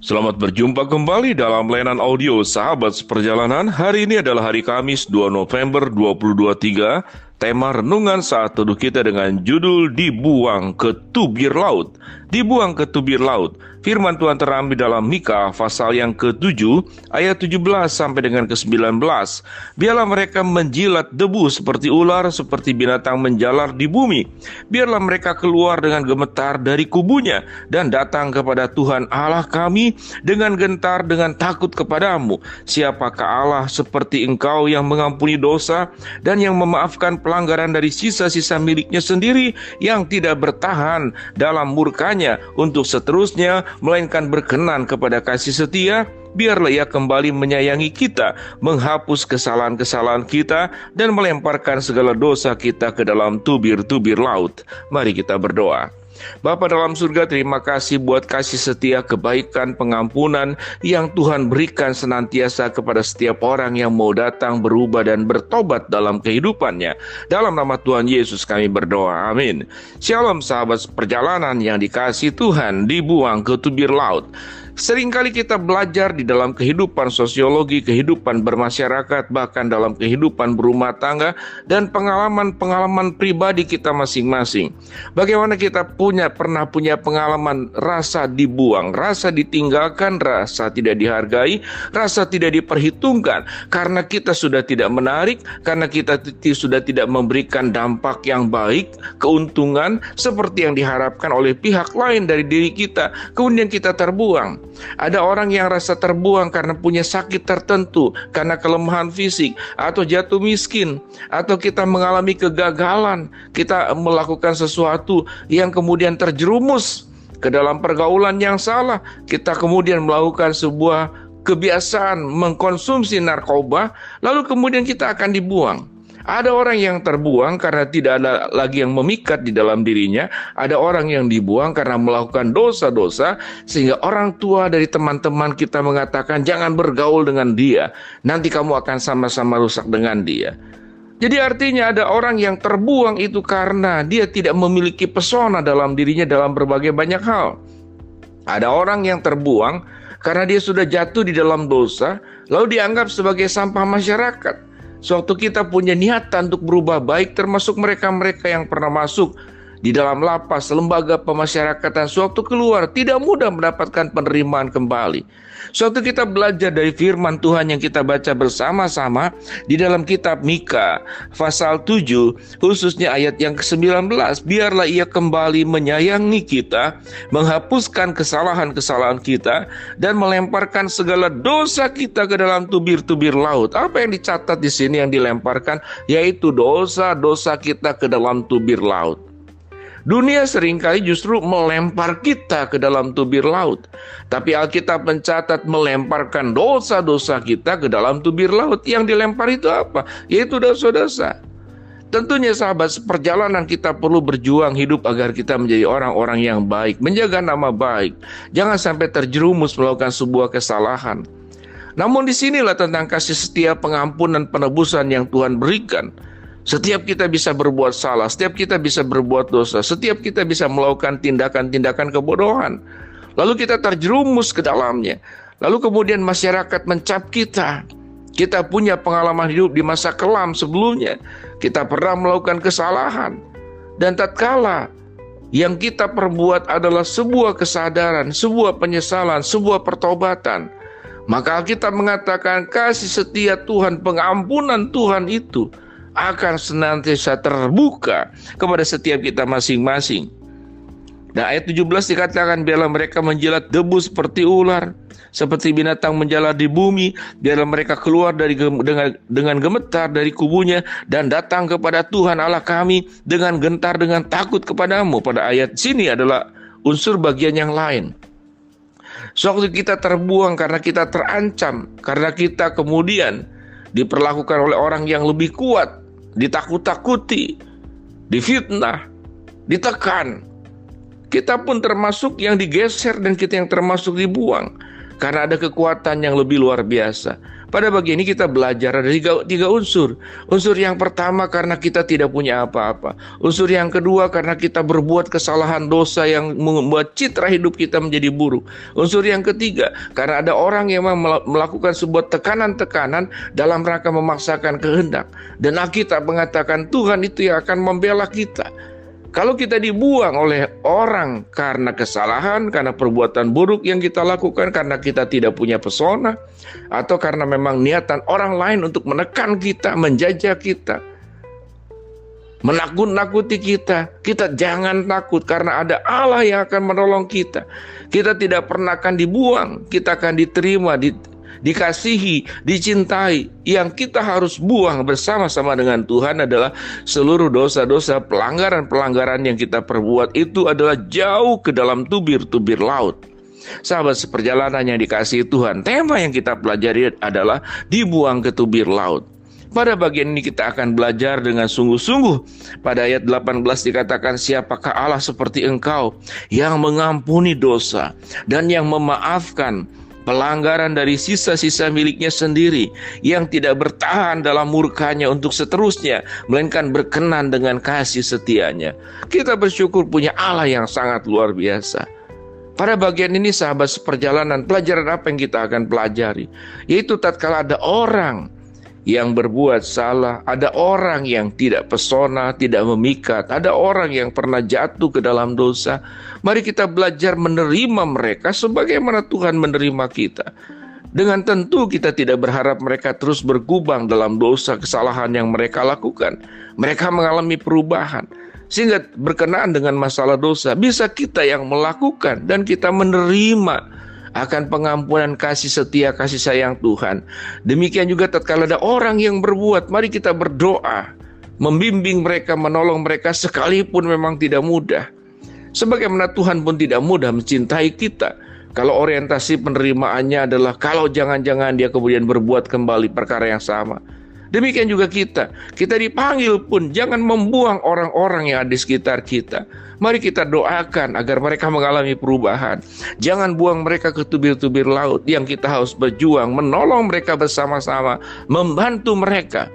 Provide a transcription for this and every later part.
Selamat berjumpa kembali dalam layanan audio Sahabat Seperjalanan. Hari ini adalah hari Kamis 2 November 2023. Tema renungan saat teduh kita dengan judul Dibuang ke Tubir Laut. Dibuang ke tubir laut. Firman Tuhan terambil dalam Mika pasal yang ke-7 ayat 17 sampai dengan ke-19. Biarlah mereka menjilat debu seperti ular, seperti binatang menjalar di bumi. Biarlah mereka keluar dengan gemetar dari kubunya dan datang kepada Tuhan Allah kami dengan gentar, dengan takut kepadamu. Siapakah Allah seperti Engkau yang mengampuni dosa dan yang memaafkan pelanggaran dari sisa-sisa miliknya sendiri, yang tidak bertahan dalam murkanya untuk seterusnya, melainkan berkenan kepada kasih setia. Biarlah Ia kembali menyayangi kita, menghapus kesalahan-kesalahan kita, dan melemparkan segala dosa kita ke dalam tubir-tubir laut. Mari kita berdoa. Bapa dalam surga, terima kasih buat kasih setia, kebaikan, pengampunan yang Tuhan berikan senantiasa kepada setiap orang yang mau datang berubah dan bertobat dalam kehidupannya. Dalam nama Tuhan Yesus kami berdoa, amin. Shalom sahabat perjalanan yang dikasihi Tuhan. Dibuang ke tubir laut. Seringkali kita belajar di dalam kehidupan sosiologi, kehidupan bermasyarakat, bahkan dalam kehidupan berumah tangga, dan pengalaman-pengalaman pribadi kita masing-masing. Bagaimana kita pernah punya pengalaman rasa dibuang, rasa ditinggalkan, rasa tidak dihargai, rasa tidak diperhitungkan, karena kita sudah tidak menarik, karena kita sudah tidak memberikan dampak yang baik, keuntungan seperti yang diharapkan oleh pihak lain dari diri kita, kemudian kita terbuang. Ada orang yang rasa terbuang karena punya sakit tertentu, karena kelemahan fisik, atau jatuh miskin, atau kita mengalami kegagalan, kita melakukan sesuatu yang kemudian terjerumus ke dalam pergaulan yang salah, kita kemudian melakukan sebuah kebiasaan mengkonsumsi narkoba, lalu kemudian kita akan dibuang. Ada orang yang terbuang karena tidak ada lagi yang memikat di dalam dirinya. Ada orang yang dibuang karena melakukan dosa-dosa, sehingga orang tua dari teman-teman kita mengatakan, jangan bergaul dengan dia, nanti kamu akan sama-sama rusak dengan dia. Jadi artinya ada orang yang terbuang itu karena dia tidak memiliki pesona dalam dirinya dalam berbagai banyak hal. Ada orang yang terbuang karena dia sudah jatuh di dalam dosa, lalu dianggap sebagai sampah masyarakat. Suatu kita punya niatan untuk berubah baik, termasuk mereka-mereka yang pernah masuk di dalam lapas, lembaga pemasyarakatan, sewaktu keluar tidak mudah mendapatkan penerimaan kembali. Suatu kita belajar dari firman Tuhan yang kita baca bersama-sama di dalam kitab Mika pasal 7, khususnya ayat yang ke-19. Biarlah Ia kembali menyayangi kita, menghapuskan kesalahan-kesalahan kita, dan melemparkan segala dosa kita ke dalam tubir-tubir laut. Apa yang dicatat di sini yang dilemparkan? Yaitu dosa-dosa kita ke dalam tubir laut. Dunia seringkali justru melempar kita ke dalam tubir laut. Tapi Alkitab mencatat melemparkan dosa-dosa kita ke dalam tubir laut. Yang dilempar itu apa? Yaitu dosa-dosa. Tentunya sahabat seperjalanan kita perlu berjuang hidup agar kita menjadi orang-orang yang baik, menjaga nama baik. Jangan sampai terjerumus melakukan sebuah kesalahan. Namun disinilah tentang kasih setia, pengampunan, penebusan yang Tuhan berikan. Setiap kita bisa berbuat salah, setiap kita bisa berbuat dosa, setiap kita bisa melakukan tindakan-tindakan kebodohan. Lalu kita terjerumus ke dalamnya. Lalu kemudian masyarakat mencap kita. Kita punya pengalaman hidup di masa kelam sebelumnya. Kita pernah melakukan kesalahan. Dan tatkala yang kita perbuat adalah sebuah kesadaran, sebuah penyesalan, sebuah pertobatan, maka Alkitab mengatakan kasih setia Tuhan, pengampunan Tuhan itu akan senantiasa terbuka kepada setiap kita masing-masing. Nah, ayat 17 dikatakan, biarlah mereka menjilat debu seperti ular, seperti binatang menjalar di bumi. Biarlah mereka keluar dengan gemetar dari kubunya dan datang kepada Tuhan Allah kami dengan gentar, dengan takut kepadamu. Pada ayat sini adalah unsur bagian yang lain. Sewaktu kita terbuang karena kita terancam, karena kita kemudian diperlakukan oleh orang yang lebih kuat, ditakut-takuti, difitnah, ditekan, kita pun termasuk yang digeser dan kita yang termasuk dibuang karena ada kekuatan yang lebih luar biasa. Pada bagian ini kita belajar ada tiga unsur. Unsur yang pertama karena kita tidak punya apa-apa. Unsur yang kedua karena kita berbuat kesalahan dosa yang membuat citra hidup kita menjadi buruk. Unsur yang ketiga karena ada orang yang melakukan sebuah tekanan-tekanan dalam rangka memaksakan kehendak. Dan Alkitab mengatakan Tuhan itu yang akan membela kita. Kalau kita dibuang oleh orang karena kesalahan, karena perbuatan buruk yang kita lakukan, karena kita tidak punya pesona, atau karena memang niatan orang lain untuk menekan kita, menjajah kita, menakut-nakuti kita, kita jangan takut karena ada Allah yang akan menolong kita. Kita tidak pernah akan dibuang, kita akan diterima, dikasihi, dicintai. Yang kita harus buang bersama-sama dengan Tuhan adalah seluruh dosa-dosa, pelanggaran-pelanggaran yang kita perbuat itu adalah jauh ke dalam tubir-tubir laut. Sahabat seperjalanan yang dikasihi Tuhan, tema yang kita pelajari adalah dibuang ke tubir laut. Pada bagian ini kita akan belajar dengan sungguh-sungguh. Pada ayat 18 dikatakan, siapakah Allah seperti engkau yang mengampuni dosa dan yang memaafkan pelanggaran dari sisa-sisa miliknya sendiri, yang tidak bertahan dalam murkanya untuk seterusnya, melainkan berkenan dengan kasih setianya. Kita bersyukur punya Allah yang sangat luar biasa. Pada bagian ini sahabat seperjalanan, pelajaran apa yang kita akan pelajari? Yaitu tatkala ada orang yang berbuat salah, ada orang yang tidak pesona, tidak memikat, ada orang yang pernah jatuh ke dalam dosa. Mari kita belajar menerima mereka sebagaimana Tuhan menerima kita. Dengan tentu kita tidak berharap mereka terus bergubang dalam dosa kesalahan yang mereka lakukan. Mereka mengalami perubahan sehingga berkenaan dengan masalah dosa bisa kita yang melakukan dan kita menerima akan pengampunan kasih setia, kasih sayang Tuhan. Demikian juga tatkala ada orang yang berbuat, mari kita berdoa, membimbing mereka, menolong mereka sekalipun memang tidak mudah. Sebagaimana Tuhan pun tidak mudah mencintai kita. Kalau orientasi penerimaannya adalah kalau jangan-jangan dia kemudian berbuat kembali perkara yang sama. Demikian juga kita dipanggil pun jangan membuang orang-orang yang ada di sekitar kita. Mari kita doakan agar mereka mengalami perubahan. Jangan buang mereka ke tubir-tubir laut. Yang kita harus berjuang, menolong mereka bersama-sama, membantu mereka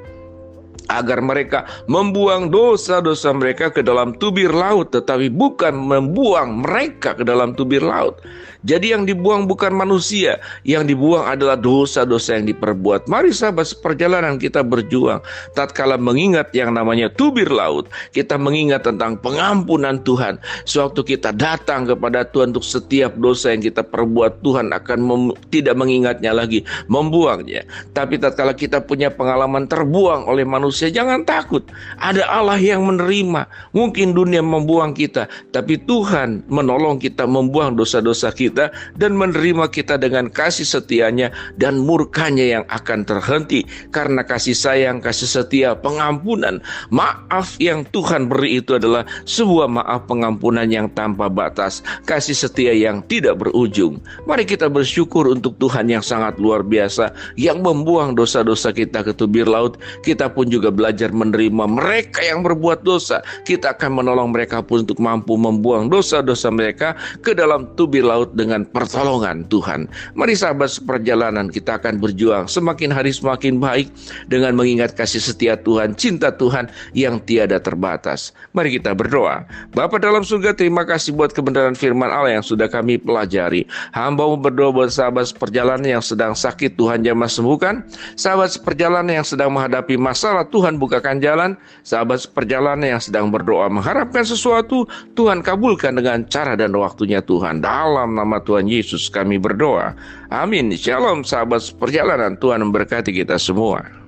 agar mereka membuang dosa-dosa mereka ke dalam tubir laut, tetapi bukan membuang mereka ke dalam tubir laut. Jadi yang dibuang bukan manusia, yang dibuang adalah dosa-dosa yang diperbuat. Mari sahabat seperjalanan kita berjuang. Tatkala mengingat yang namanya tubir laut, kita mengingat tentang pengampunan Tuhan. Sewaktu kita datang kepada Tuhan untuk setiap dosa yang kita perbuat, Tuhan akan tidak mengingatnya lagi, membuangnya. Tapi tatkala kita punya pengalaman terbuang oleh manusia, jangan takut. Ada Allah yang menerima. Mungkin dunia membuang kita, tapi Tuhan menolong kita membuang dosa-dosa kita dan menerima kita dengan kasih setianya dan murkanya yang akan terhenti karena kasih sayang, kasih setia, pengampunan, maaf yang Tuhan beri itu adalah sebuah maaf pengampunan yang tanpa batas, kasih setia yang tidak berujung. Mari kita bersyukur untuk Tuhan yang sangat luar biasa yang membuang dosa-dosa kita ke tubir laut. Kita pun juga belajar menerima mereka yang berbuat dosa. Kita akan menolong mereka pun untuk mampu membuang dosa-dosa mereka ke dalam tubir laut dengan pertolongan Tuhan. Mari sahabat seperjalanan kita akan berjuang semakin hari semakin baik dengan mengingat kasih setia Tuhan, cinta Tuhan yang tiada terbatas. Mari kita berdoa. Bapa dalam surga, terima kasih buat kebenaran firman Allah yang sudah kami pelajari. Hamba-Mu berdoa buat sahabat seperjalanan yang sedang sakit, Tuhan jamah sembuhkan. Sahabat seperjalanan yang sedang menghadapi masalah, Tuhan bukakan jalan. Sahabat seperjalanan yang sedang berdoa mengharapkan sesuatu, Tuhan kabulkan dengan cara dan waktunya Tuhan. Dalam nama Tuhan Yesus kami berdoa. Amin. Shalom sahabat seperjalanan, Tuhan memberkati kita semua.